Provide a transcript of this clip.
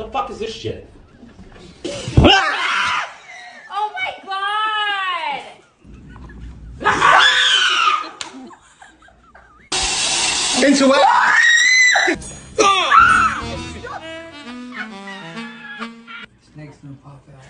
The fuck is this shit? Oh my god! Into it. Snakes don't pop out.